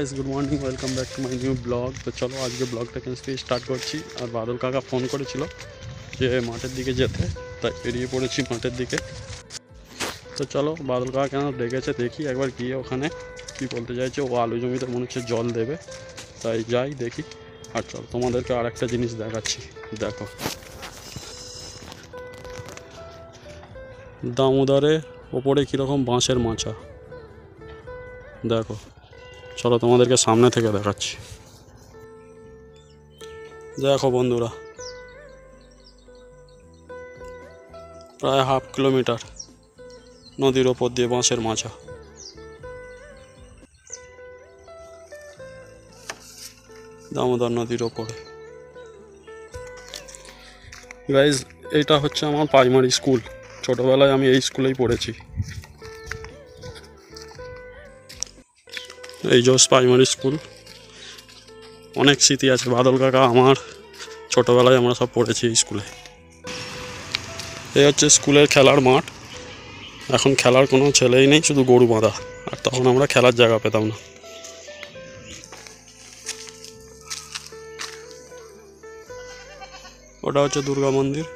Guys good morning welcome back to my new blog. तो चलो आज के ব্লগটাকে আজকে স্টার্ট করছি। আর বাদল কাকা ফোন করেছিল যে মাঠের দিকে যেতে, তাই বেরিয়ে পড়েছি মাঠের দিকে। তো চলো বাদল কাকা কেন ডেকেছে দেখি একবার গিয়ে ওখানে কি বলতে চাইছে। ও আলু জমিতে মনে হচ্ছে জল দেবে, তাই যাই দেখি। আর চল তোমাদেরকে আর একটা জিনিস দেখাচ্ছি, দেখো দামোদরে ওপরে কীরকম বাঁশের মাচা, দেখো। চলো তোমাদেরকে সামনে থেকে দেখাচ্ছি। দেখো বন্ধুরা, প্রায় হাফ কিলোমিটার নদীর ওপর দিয়ে বাঁশের মাচা। দামোদর নদীর ওপরে। গাইজ এইটা হচ্ছে আমার প্রাইমারি স্কুল। ছোটোবেলায় আমি এই স্কুলেই পড়েছি। এই জোস প্রাইমারি স্কুল। অনেক স্মৃতি আছে বাদল কাকা আমার, ছোটোবেলায় আমরা সব পড়েছি এই স্কুলে। এই হচ্ছে স্কুলের খেলার মাঠ। এখন খেলার কোনো ছেলেই নেই, শুধু গরু বাঁধা। আর তখন আমরা খেলার জায়গা পেতাম না। ওটা হচ্ছে দুর্গা মন্দির,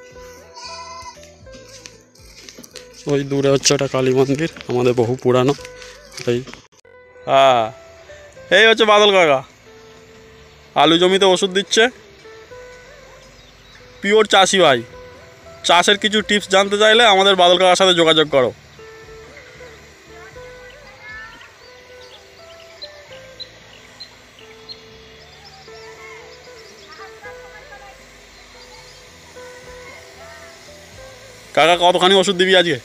ওই দূরে হচ্ছে ওটা কালী মন্দির, আমাদের বহু পুরানো। এই হ্যাঁ, এই হচ্ছে বাদল কাকা আলু জমিতে ওষুধ দিচ্ছে। পিওর চাষি ভাই। চাষের কিছু টিপস জানতে চাইলে আমাদের বাদল কাকার সাথে যোগাযোগ করো। কাকা কতখানি ওষুধ দিবি আজকে?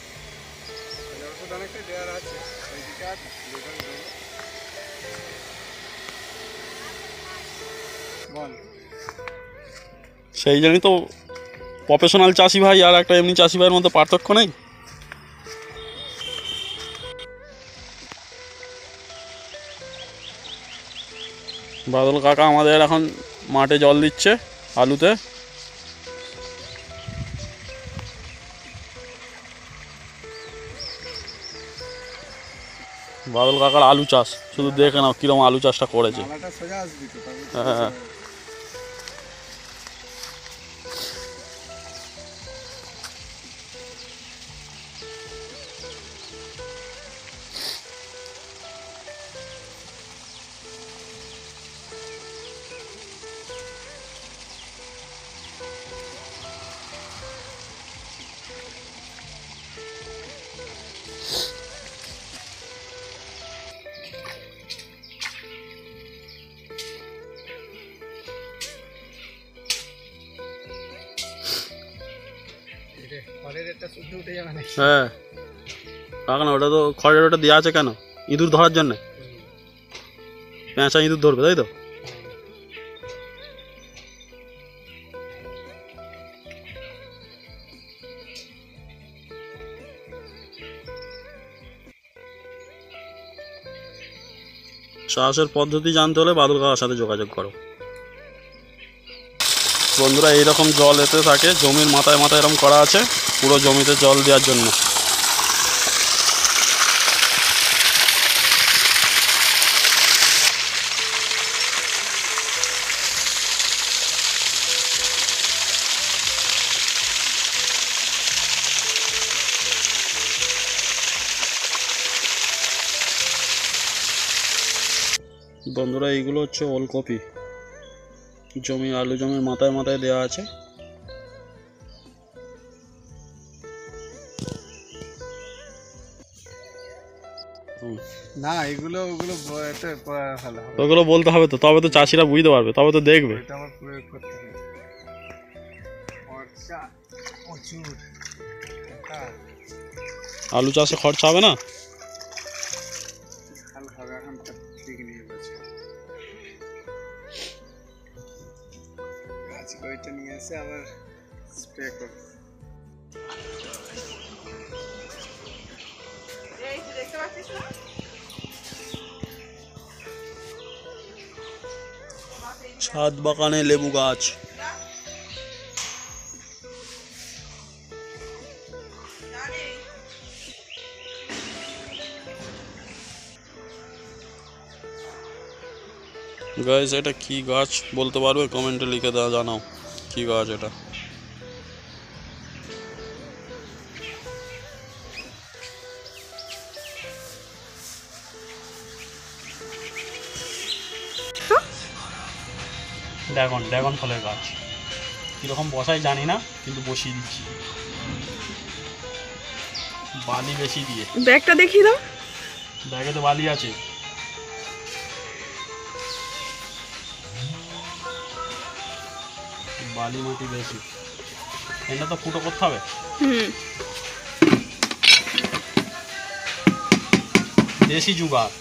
সেই জন্যই তো প্রফেশনাল চাষি ভাই আর একটা এমনি চাষি ভাইয়ের মধ্যে পার্থক্য নেই। বাদল কাকা আমাদের এখন মাঠে জল দিচ্ছে আলুতে। বাদল কাকার আলু চাষ শুধু দেখে নাও কিরকম আলু চাষটা করেছে। হ্যাঁ, হ্যাঁ কাকা না, ওটা তো খড়ের ওটা দেওয়া আছে কেন? ইঁদুর ধরার জন্য। পেঁচা ইঁদুর ধরবে, তাই তো? চাষের পদ্ধতি জানতে হলে বাদল কাকার সাথে যোগাযোগ করো বন্ধুরা। এইরকম জল এতে থাকে, জমির মাথায় মাথায় এরকম করা আছে পুরো জমিতে জল দেওয়ার জন্য। বন্ধুরা এইগুলো হচ্ছে ওলকপি, জমি আলু জমির মাথায় মাথায় দেওয়া আছে। না এগুলো ওগুলো বলতে হবে তো, তবে তো চাষিরা বুঝতে পারবে, তবে তো দেখবে। আলু চাষে খরচা হবে না। নিয়ে এসে আবার স্প্রে করব। ছাদ বাগানে লেবু গাছ। গাইস এটা কি গাছ বলতে পারবে? কমেন্টে লিখে দাও, জানাও কি গাছ এটা। ড্রাগন ফলের গাছ। কীরকম বসাই জানি না, কিন্তু বসিয়ে দিচ্ছি বালি বেশি দিয়ে। ব্যাগটা দেখিয়ে দাও। ব্যাগে তো বালি আছে। বালি মাটি বেশি, এটা তো ফুটো করতে হবে। দেশি জুগাড়।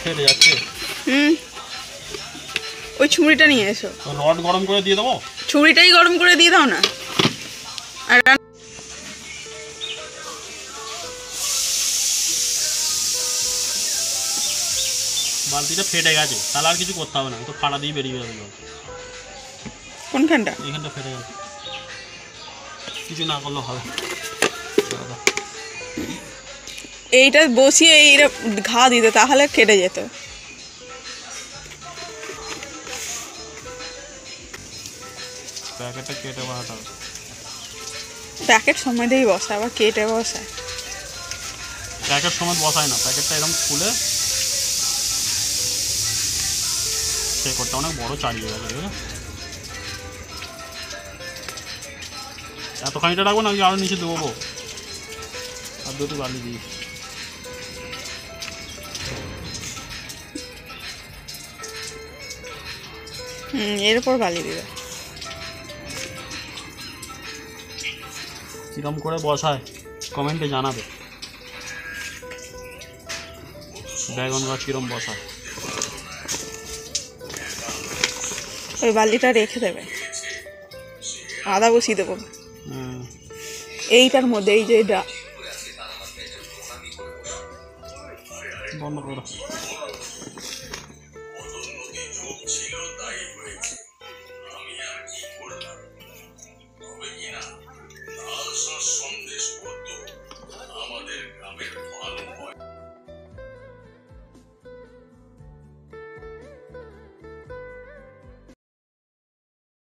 ফেটে যাচ্ছে। ওই ছুরিটা নিয়ে এসো। রড গরম করে দিয়ে দেবো। ছুরিটাই গরম করে দিয়ে দাও না। আর বালতিটা ফেটে গেছে, তাহলে আর কিছু করতে হবে না, তো ফাড়া দিয়ে বেরিয়ে যাবে জল। কোনখানটা? এইখানটা ফেটে গেছে, কিছু না করলেও হবে। এইটা বসিয়ে এইটা ঘা দিতে, তাহলে কেটে যেত। প্যাকেটটা কেটে বসাতে হবে। প্যাকেট সময় দিয়ে বসায়, আবার কেটে বসায়। প্যাকেট সময় বসায় না, প্যাকেটটা এরকম খুলে সে করতে অনেক বড় চালিয়ে গেছে। এতখানিটা রাখবো নাকি আরো নিচে দেবো? আর দুটো বালি দিই। এর উপর বালি দিবে। কিরম করে বসায় কমেন্টে জানাবে। ড্রাগন গাছ কিরম বসায়। ওই বালিটা রেখে দেবে, আদা বসিয়ে দেবো এইটার মধ্যে। এই যে বন্ধ করো।